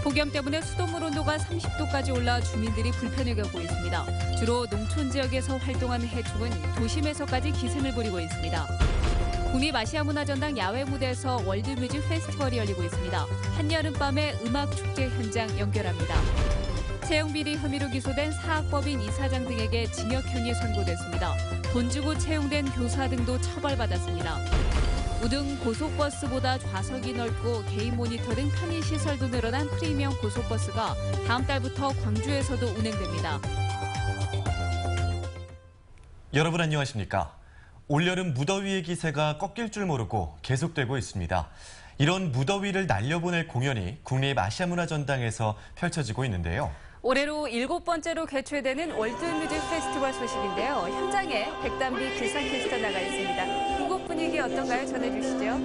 폭염 때문에 수돗물 온도가 30도까지 올라 주민들이 불편을 겪고 있습니다. 주로 농촌 지역에서 활동하는 해충은 도심에서까지 기승을 부리고 있습니다. 국립아시아문화전당 야외 무대에서 월드뮤직 페스티벌이 열리고 있습니다. 한여름밤의 음악축제 현장 연결합니다. 채용비리 혐의로 기소된 사학법인 이사장 등에게 징역형이 선고됐습니다. 돈 주고 채용된 교사 등도 처벌받았습니다. 우등 고속버스보다 좌석이 넓고 개인 모니터 등 편의시설도 늘어난 프리미엄 고속버스가 다음 달부터 광주에서도 운행됩니다. 여러분 안녕하십니까? 올여름 무더위의 기세가 꺾일 줄 모르고 계속되고 있습니다. 이런 무더위를 날려보낼 공연이 국립아시아문화전당에서 펼쳐지고 있는데요. 올해로 7번째로 개최되는 월드뮤직 페스티벌 소식인데요. 현장에 백담비 기상캐스터 나가 있습니다. 그곳 분위기 어떤가요? 전해주시죠.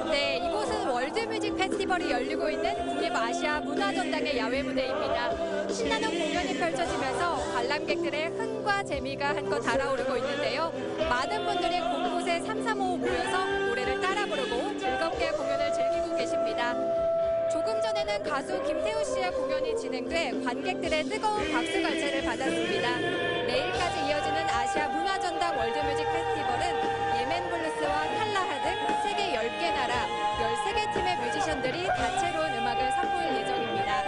네, 이곳은 월드뮤직 페스티벌이 열리고 있는 국립아시아문화전당의 야외 무대입니다. 신나는 공연이 펼쳐지면서 관람객들의 흥과 재미가 한껏 달아오르고 있는데요. 많은 분들이 곳곳에 삼삼오오 모여서 노래를 따라 부르고 즐겁게 공연을 즐기고 계십니다. 조금 전에는 가수 김태우 씨의 공연이 진행돼 관객들의 뜨거운 박수갈채를 받았습니다. 내일까지 이어지는 아시아 문화전당 월드뮤직 페스티벌은 예멘블루스와 탈라하 등 세계 10개 나라, 13개 팀의 뮤지션들이 다채로운 음악을 선보일 예정입니다.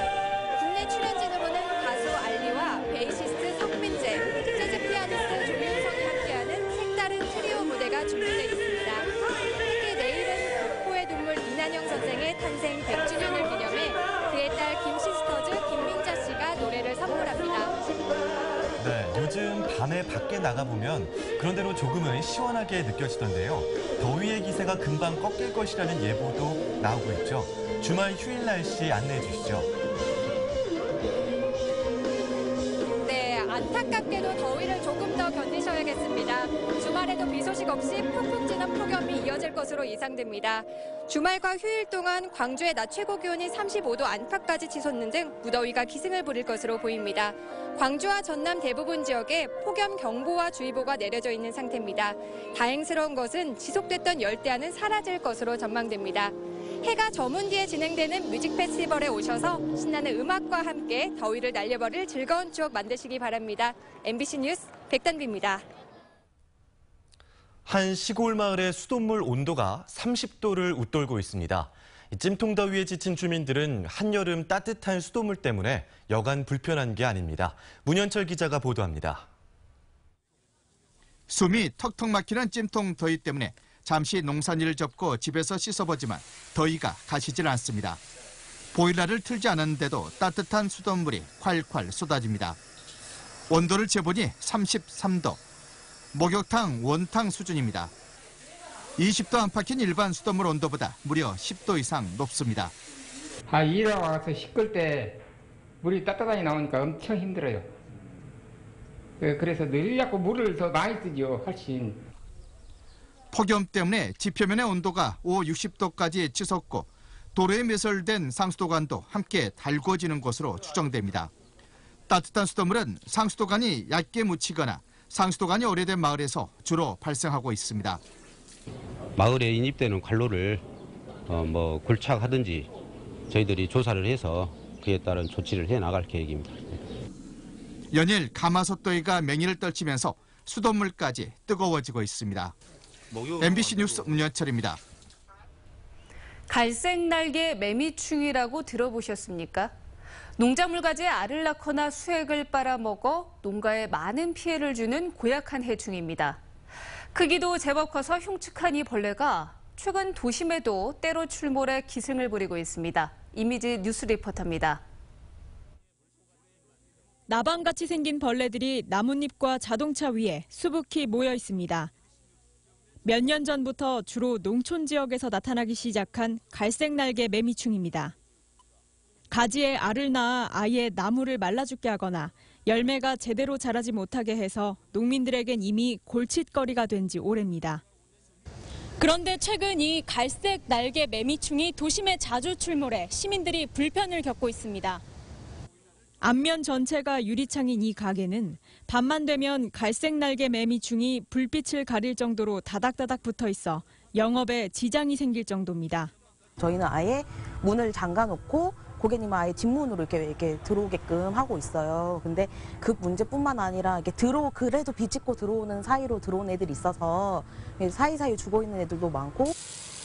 국내 출연진으로는 가수 알리와 베이시스트 성민재, 재즈 피아니스트 조윤성이 함께하는 색다른 트리오 무대가 준비되어 있습니다. 특히 내일은 독보의 동물 이난영 선생의 탄생 100주년을 기념해 그의 딸 김시스터즈 김민자 씨가 노래를 선물합니다. 네, 요즘 밤에 밖에 나가보면 그런대로 조금은 시원하게 느껴지던데요. 더위의 기세가 금방 꺾일 것이라는 예보도 나오고 있죠. 주말 휴일 날씨 안내해 주시죠. 네, 안타깝게도 더위를 조금 더 견디셔야겠습니다. 주말에도 비 소식 없이 푹푹 찌는 폭염이 이어질 것으로 예상됩니다. 주말과 휴일 동안 광주의 낮 최고 기온이 35도 안팎까지 치솟는 등 무더위가 기승을 부릴 것으로 보입니다. 광주와 전남 대부분 지역에 폭염 경보와 주의보가 내려져 있는 상태입니다. 다행스러운 것은 지속됐던 열대야는 사라질 것으로 전망됩니다. 해가 저문 뒤에 진행되는 뮤직 페스티벌에 오셔서 신나는 음악과 함께 더위를 날려버릴 즐거운 추억 만드시기 바랍니다. MBC 뉴스 백단비입니다. 한 시골 마을의 수돗물 온도가 30도를 웃돌고 있습니다. 찜통더위에 지친 주민들은 한여름 따뜻한 수돗물 때문에 여간 불편한 게 아닙니다. 문현철 기자가 보도합니다. 숨이 턱턱 막히는 찜통 더위 때문에 잠시 농산일을 접고 집에서 씻어보지만 더위가 가시질 않습니다. 보일러를 틀지 않았는데도 따뜻한 수돗물이 콸콸 쏟아집니다. 온도를 재보니 33도. 목욕탕, 원탕 수준입니다. 20도 안팎인 일반 수돗물 온도보다 무려 10도 이상 높습니다. 일하고 와서 씻을 때 물이 따뜻하게 나오니까 엄청 힘들어요. 그래서 늘 자꾸 물을 더 많이 쓰죠, 훨씬. 폭염 때문에 지표면의 온도가 60도까지 치솟고 도로에 매설된 상수도관도 함께 달궈지는 것으로 추정됩니다. 따뜻한 수돗물은 상수도관이 얇게 묻히거나 상수도관이 오래된 마을에서 주로 발생하고 있습니다. 마을에 인입되는 관로를 굴착하든지 저희들이 조사를 해서 그에 따른 조치를 해 나갈 계획입니다. 연일 가마솥더위가 맹위를 떨치면서 수돗물까지 뜨거워지고 있습니다. MBC 뉴스 문현철입니다. 갈색날개 매미충이라고 들어보셨습니까? 농작물 가지에 알을 낳거나 수액을 빨아먹어 농가에 많은 피해를 주는 고약한 해충입니다. 크기도 제법 커서 흉측한 이 벌레가 최근 도심에도 때로 출몰해 기승을 부리고 있습니다. 이미지 뉴스 리포터입니다. 나방같이 생긴 벌레들이 나뭇잎과 자동차 위에 수북히 모여 있습니다. 몇 년 전부터 주로 농촌 지역에서 나타나기 시작한 갈색날개 매미충입니다. 가지에 알을 낳아 아예 나무를 말라 죽게 하거나 열매가 제대로 자라지 못하게 해서 농민들에겐 이미 골칫거리가 된 지 오래입니다. 그런데 최근 이 갈색 날개 매미충이 도심에 자주 출몰해 시민들이 불편을 겪고 있습니다. 앞면 전체가 유리창인 이 가게는 밤만 되면 갈색 날개 매미충이 불빛을 가릴 정도로 다닥다닥 붙어 있어 영업에 지장이 생길 정도입니다. 저희는 아예 문을 잠가놓고 고객님은 아예 뒷문으로 이렇게 들어오게끔 하고 있어요. 근데 그 문제뿐만 아니라 그래도 비집고 들어오는 사이로 들어온 애들이 있어서 사이사이 죽어 있는 애들도 많고.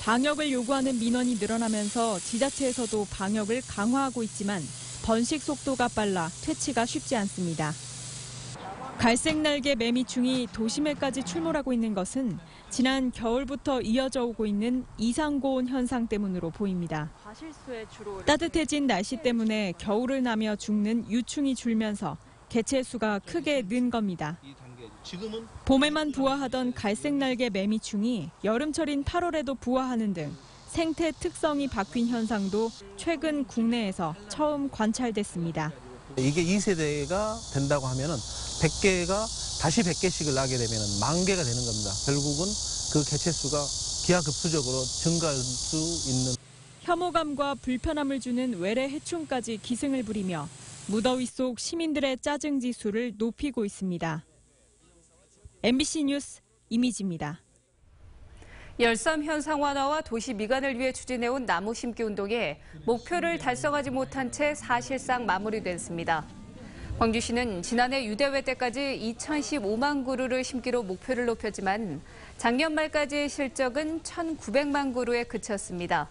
방역을 요구하는 민원이 늘어나면서 지자체에서도 방역을 강화하고 있지만 번식 속도가 빨라 퇴치가 쉽지 않습니다. 갈색날개 매미충이 도심에까지 출몰하고 있는 것은 지난 겨울부터 이어져 오고 있는 이상고온 현상 때문으로 보입니다. 따뜻해진 날씨 때문에 겨울을 나며 죽는 유충이 줄면서 개체 수가 크게 는 겁니다. 봄에만 부화하던 갈색날개 매미충이 여름철인 8월에도 부화하는 등 생태 특성이 바뀐 현상도 최근 국내에서 처음 관찰됐습니다. 이게 2세대가 된다고 하면은 100개가 다시 100개씩을 나게 되면 10,000개가 되는 겁니다. 결국은 그 개체 수가 기하급수적으로 증가할 수 있는. 혐오감과 불편함을 주는 외래 해충까지 기승을 부리며 무더위 속 시민들의 짜증 지수를 높이고 있습니다. MBC 뉴스 이미지입니다. 열섬 현상 완화와 도시 미관을 위해 추진해온 나무 심기 운동에 목표를 달성하지 못한 채 사실상 마무리됐습니다. 광주시는 지난해 유대회 때까지 2,015만 그루를 심기로 목표를 높였지만 작년 말까지의 실적은 1,900만 그루에 그쳤습니다.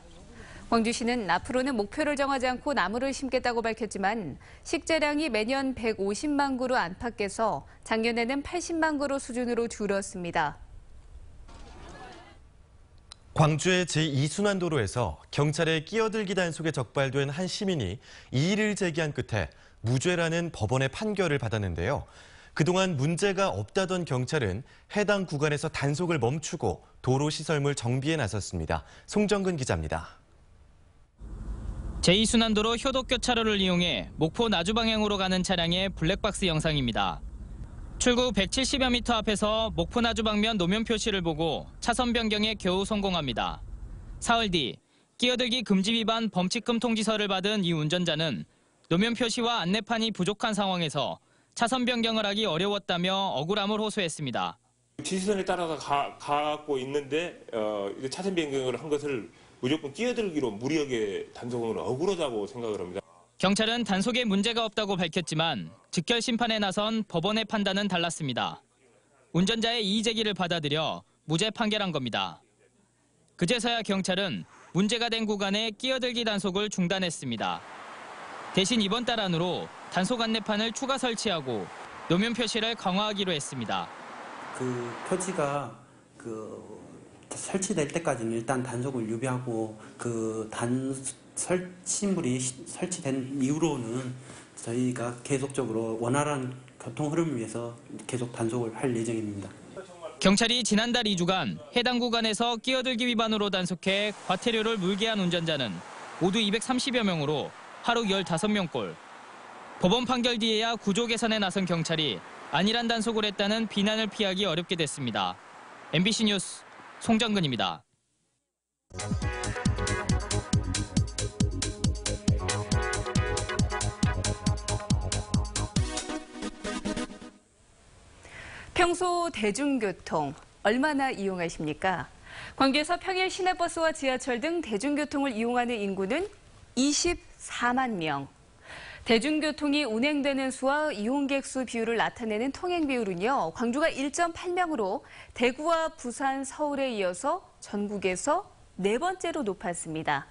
광주시는 앞으로는 목표를 정하지 않고 나무를 심겠다고 밝혔지만 식재량이 매년 150만 그루 안팎에서 작년에는 80만 그루 수준으로 줄었습니다. 광주의 제2순환도로에서 경찰의 끼어들기 단속에 적발된 한 시민이 이의를 제기한 끝에 무죄라는 법원의 판결을 받았는데요. 그동안 문제가 없다던 경찰은 해당 구간에서 단속을 멈추고 도로 시설물 정비에 나섰습니다. 송정근 기자입니다. 제2순환도로 효덕교차로를 이용해 목포 나주 방향으로 가는 차량의 블랙박스 영상입니다. 출구 170여 미터 앞에서 목포 나주 방면 노면 표시를 보고 차선 변경에 겨우 성공합니다. 사흘 뒤 끼어들기 금지 위반 범칙금 통지서를 받은 이 운전자는 노면 표시와 안내판이 부족한 상황에서 차선 변경을 하기 어려웠다며 억울함을 호소했습니다. 지시선에 따라서 가고 있는데 차선 변경을 한 것을 무조건 끼어들기로 무리하게 단속은 억울하다고 생각을 합니다. 경찰은 단속에 문제가 없다고 밝혔지만 즉결 심판에 나선 법원의 판단은 달랐습니다. 운전자의 이의 제기를 받아들여 무죄 판결한 겁니다. 그제서야 경찰은 문제가 된 구간에 끼어들기 단속을 중단했습니다. 대신 이번 달 안으로 단속 안내판을 추가 설치하고 노면 표시를 강화하기로 했습니다. 그 표지가 설치될 때까지는 일단 단속을 유지하고 설치물이 설치된 이후로는 저희가 계속적으로 원활한 교통 흐름을 위해서 계속 단속을 할 예정입니다. 경찰이 지난달 2주간 해당 구간에서 끼어들기 위반으로 단속해 과태료를 물게 한 운전자는 모두 230여 명으로 하루 15명꼴. 법원 판결 뒤에야 구조 개선에 나선 경찰이 안일한 단속을 했다는 비난을 피하기 어렵게 됐습니다. MBC 뉴스 송정근입니다. 평소 대중교통 얼마나 이용하십니까? 광주에서 평일 시내버스와 지하철 등 대중교통을 이용하는 인구는 24만 명. 대중교통이 운행되는 수와 이용객 수 비율을 나타내는 통행 비율은요, 광주가 1.8명으로 대구와 부산, 서울에 이어서 전국에서 4번째로 높았습니다.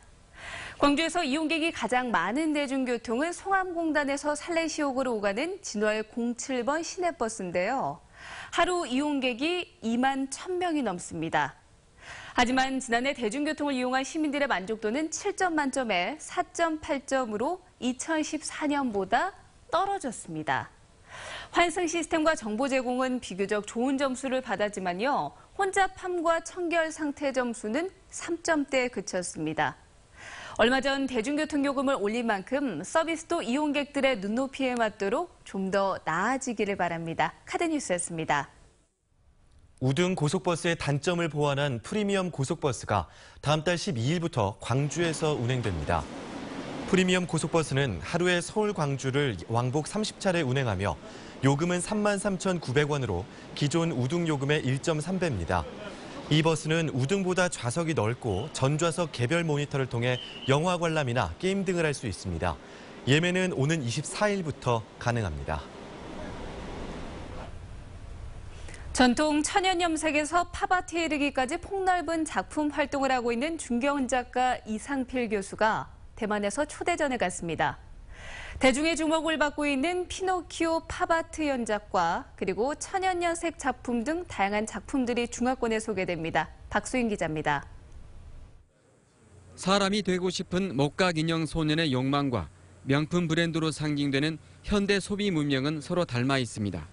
광주에서 이용객이 가장 많은 대중교통은 송암공단에서 살레시옥으로 오가는 진월 07번 시내버스인데요. 하루 이용객이 2만 1,000명이 넘습니다. 하지만 지난해 대중교통을 이용한 시민들의 만족도는 7점 만점에 4.8점으로 2014년보다 떨어졌습니다. 환승 시스템과 정보 제공은 비교적 좋은 점수를 받았지만요. 혼잡함과 청결 상태 점수는 3점대에 그쳤습니다. 얼마 전 대중교통 요금을 올린 만큼 서비스도 이용객들의 눈높이에 맞도록 좀 더 나아지기를 바랍니다. 카드뉴스였습니다. 우등 고속버스의 단점을 보완한 프리미엄 고속버스가 다음 달 12일부터 광주에서 운행됩니다. 프리미엄 고속버스는 하루에 서울 광주를 왕복 30차례 운행하며 요금은 33,900원으로 기존 우등 요금의 1.3배입니다. 이 버스는 우등보다 좌석이 넓고 전좌석 개별 모니터를 통해 영화 관람이나 게임 등을 할 수 있습니다. 예매는 오는 24일부터 가능합니다. 전통 천연염색에서 팝아트에 이르기까지 폭넓은 작품 활동을 하고 있는 중견 작가 이상필 교수가 대만에서 초대전에 갔습니다. 대중의 주목을 받고 있는 피노키오 팝아트 연작과 그리고 천연염색 작품 등 다양한 작품들이 중화권에 소개됩니다. 박수인 기자입니다. 사람이 되고 싶은 목각 인형 소년의 욕망과 명품 브랜드로 상징되는 현대 소비 문명은 서로 닮아 있습니다.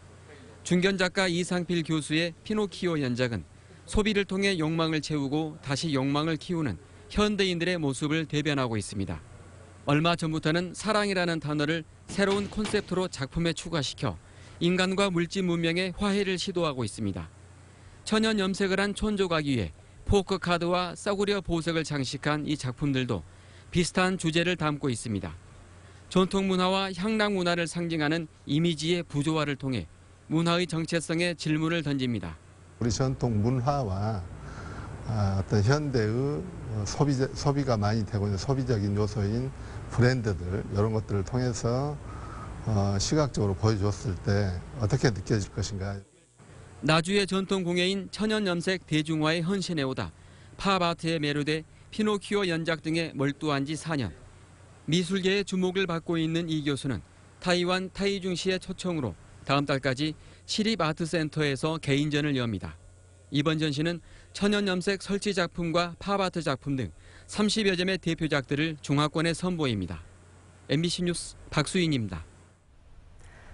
중견 작가 이상필 교수의 피노키오 연작은 소비를 통해 욕망을 채우고 다시 욕망을 키우는 현대인들의 모습을 대변하고 있습니다. 얼마 전부터는 사랑이라는 단어를 새로운 콘셉트로 작품에 추가시켜 인간과 물질 문명의 화해를 시도하고 있습니다. 천연 염색을 한 촌조각 위에 포크 카드와 싸구려 보석을 장식한 이 작품들도 비슷한 주제를 담고 있습니다. 전통 문화와 향락 문화를 상징하는 이미지의 부조화를 통해 문화의 정체성에 질문을 던집니다. 우리 전통 문화와 어떤 현대의 소비가 많이 되고 있는 소비적인 요소인 브랜드들 이런 것들을 통해서 시각적으로 보여줬을 때 어떻게 느껴질 것인가. 나주의 전통 공예인 천연염색 대중화에 헌신해오다 팝아트에 매료돼 피노키오 연작 등에 몰두한 지 4년. 미술계의 주목을 받고 있는 이 교수는 타이완 타이중시의 초청으로 다음 달까지 시립아트센터에서 개인전을 엽니다. 이번 전시는 천연염색 설치 작품과 팝아트 작품 등 30여 점의 대표작들을 중화권에 선보입니다. MBC 뉴스 박수인입니다.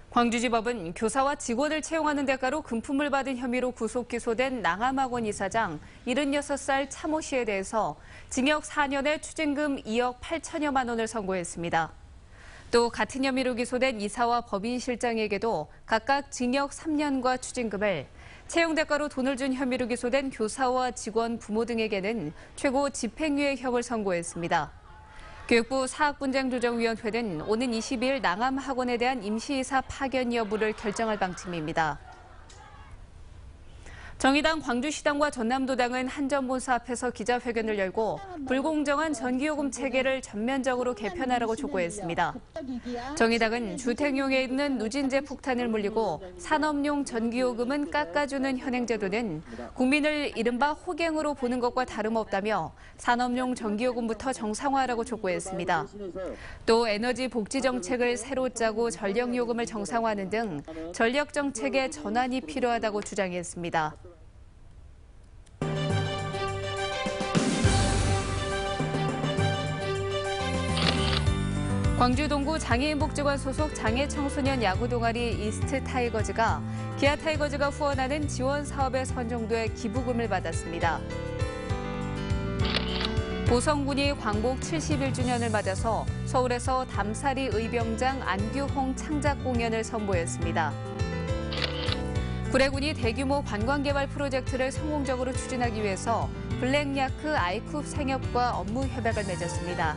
광주지법은 교사와 직원을 채용하는 대가로 금품을 받은 혐의로 구속 기소된 낭암학원 이사장 76살 차모 씨에 대해서 징역 4년에 추징금 2억 8천여만 원을 선고했습니다. 또 같은 혐의로 기소된 이사와 법인실장에게도 각각 징역 3년과 추징금을, 채용 대가로 돈을 준 혐의로 기소된 교사와 직원, 부모 등에게는 최고 집행유예형을 선고했습니다. 교육부 사학분쟁조정위원회는 오는 22일 낭암학원에 대한 임시이사 파견 여부를 결정할 방침입니다. 정의당 광주시당과 전남도당은 한전본사 앞에서 기자회견을 열고 불공정한 전기요금 체계를 전면적으로 개편하라고 촉구했습니다. 정의당은 주택용에 있는 누진제 폭탄을 물리고 산업용 전기요금은 깎아주는 현행제도는 국민을 이른바 호갱으로 보는 것과 다름없다며 산업용 전기요금부터 정상화하라고 촉구했습니다. 또 에너지 복지 정책을 새로 짜고 전력요금을 정상화하는 등 전력 정책의 전환이 필요하다고 주장했습니다. 광주 동구 장애인복지관 소속 장애청소년 야구 동아리 이스트 타이거즈가 기아 타이거즈가 후원하는 지원 사업에 선정돼 기부금을 받았습니다. 보성군이 광복 71주년을 맞아서 서울에서 담사리 의병장 안규홍 창작 공연을 선보였습니다. 구례군이 대규모 관광개발 프로젝트를 성공적으로 추진하기 위해서 블랙야크 아이쿱 생협과 업무 협약을 맺었습니다.